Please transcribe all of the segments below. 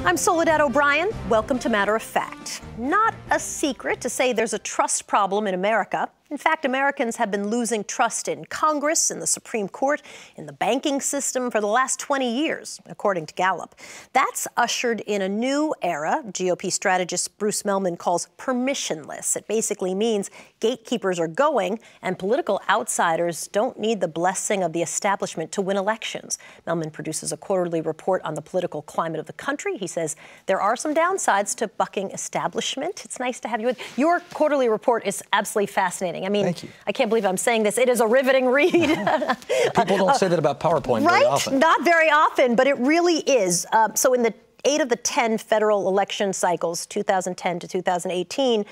I'm Soledad O'Brien. Welcome to Matter of Fact. Not a secret to say there's a trust problem in America. In fact, Americans have been losing trust in Congress, in the Supreme Court, in the banking system for the last 20 years, according to Gallup. That's ushered in a new era GOP strategist Bruce Mehlman calls permissionless. It basically means gatekeepers are going and political outsiders don't need the blessing of the establishment to win elections. Mehlman produces a quarterly report on the political climate of the country. He says there are some downsides to bucking establishment. It's nice to have you. Your quarterly report is absolutely fascinating. I mean, Thank you. I can't believe I'm saying this. It is a riveting read. People don't say that about PowerPoint right? very often. Not very often, but it really is. So in the 8 of the 10 federal election cycles, 2010 to 2018,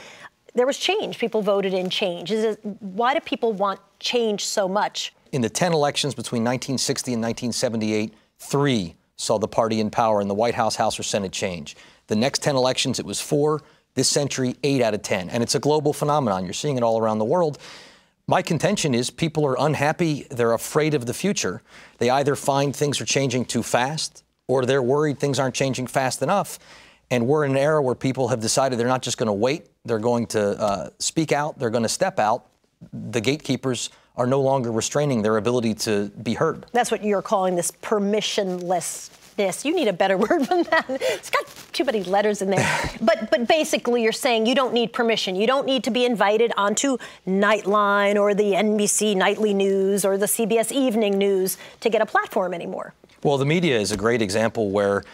there was change. People voted in change. Why do people want change so much? In the 10 elections between 1960 and 1978, 3 saw the party in power in the White House, House, or Senate change. The next 10 elections, it was 4. This century, 8 out of 10. And it's a global phenomenon. You're seeing it all around the world. My contention is people are unhappy. They're afraid of the future. They either find things are changing too fast or they're worried things aren't changing fast enough. And we're in an era where people have decided they're not just going to wait. They're going to speak out. They're going to step out. The gatekeepers are no longer restraining their ability to be heard. That's what you're calling this permissionlessness. You need a better word than that. It's got too many letters in there. But basically you're saying you don't need permission. You don't need to be invited onto Nightline or the NBC Nightly News or the CBS Evening News to get a platform anymore. Well, the media is a great example where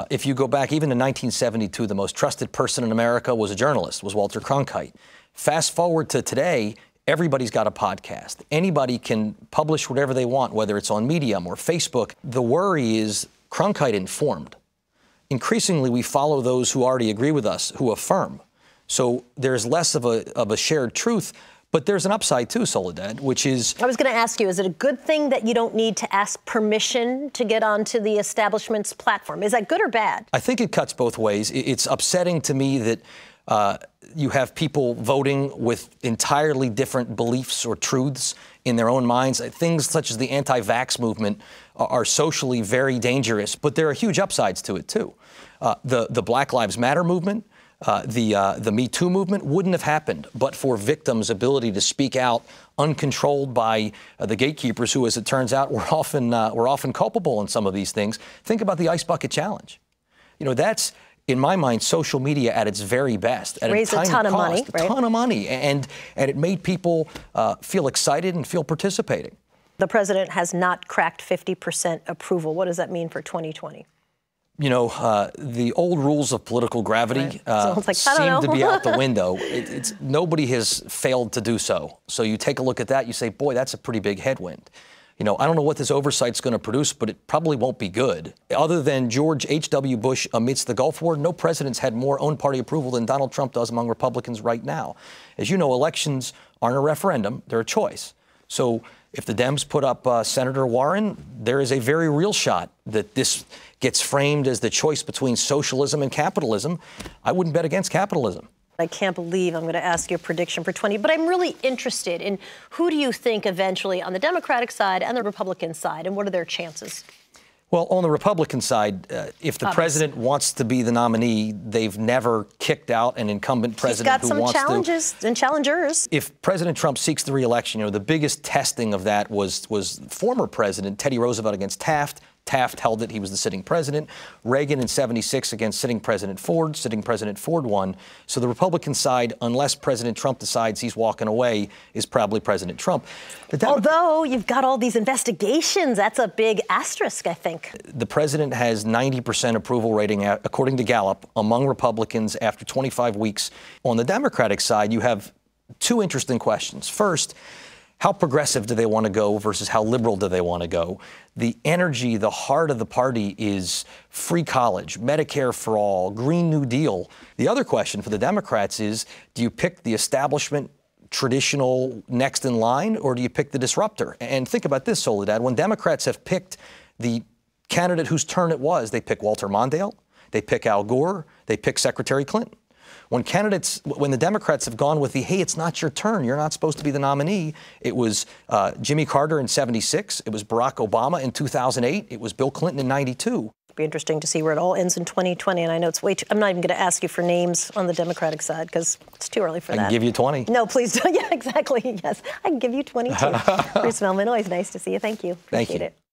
if you go back even to 1972, the most trusted person in America was a journalist, was Walter Cronkite. Fast forward to today, everybody's got a podcast. Anybody can publish whatever they want, whether it's on Medium or Facebook. The worry is Cronkite informed. Increasingly, we follow those who already agree with us, who affirm. So there's less of a shared truth, but there's an upside too, Soledad, which is... I was going to ask you, is it a good thing that you don't need to ask permission to get onto the establishment's platform? Is that good or bad? I think it cuts both ways. It's upsetting to me that you have people voting with entirely different beliefs or truths in their own minds. Things such as the anti-vax movement are socially very dangerous, but there are huge upsides to it too. The Black Lives Matter movement, the Me Too movement wouldn't have happened but for victims' ability to speak out uncontrolled by the gatekeepers who, as it turns out, were often culpable in some of these things. Think about the Ice Bucket Challenge. You know, that's, in my mind, social media at its very best. At Raised a ton of money, right? A ton of money, and it made people feel excited and feel participating. The president has not cracked 50% approval. What does that mean for 2020? You know, the old rules of political gravity seem to be out the window. Nobody has failed to do so. So you take a look at that, you say, boy, that's a pretty big headwind. You know, I don't know what this oversight's going to produce, but it probably won't be good. Other than George H.W. Bush amidst the Gulf War, no president's had more own party approval than Donald Trump does among Republicans right now. As you know, elections aren't a referendum, they're a choice. So if the Dems put up Senator Warren, there is a very real shot that this gets framed as the choice between socialism and capitalism. I wouldn't bet against capitalism. I can't believe I'm going to ask you a prediction for 20, but I'm really interested in who do you think eventually on the Democratic side and the Republican side, and what are their chances? Well, on the Republican side, if the president wants to be the nominee, they've never kicked out an incumbent president who wants to. He's got some challenges and challengers. If President Trump seeks the re-election, you know, the biggest testing of that was former President Teddy Roosevelt against Taft. Taft held it. He was the sitting president. Reagan in '76 against sitting President Ford. Sitting President Ford won. So the Republican side, unless President Trump decides he's walking away, is probably President Trump. Although you've got all these investigations, that's a big asterisk, I think. The president has 90% approval rating, according to Gallup, among Republicans after 25 weeks. On the Democratic side, you have two interesting questions. First, how progressive do they want to go versus how liberal do they want to go? The energy, the heart of the party is free college, Medicare for all, Green New Deal. The other question for the Democrats is, do you pick the establishment traditional next in line, or do you pick the disruptor? And think about this, Soledad. When Democrats have picked the candidate whose turn it was, they pick Walter Mondale, they pick Al Gore, they pick Secretary Clinton. When the Democrats have gone with the, hey, it's not your turn, you're not supposed to be the nominee, it was Jimmy Carter in '76, it was Barack Obama in 2008, it was Bill Clinton in '92. Be interesting to see where it all ends in 2020. And I know it's way too, I'm not even going to ask you for names on the Democratic side because it's too early for that. I can give you 20. No, please don't. Yeah, exactly. Yes, I can give you 22. Bruce Mehlman, always nice to see you. Thank you. Thank you. Appreciate it.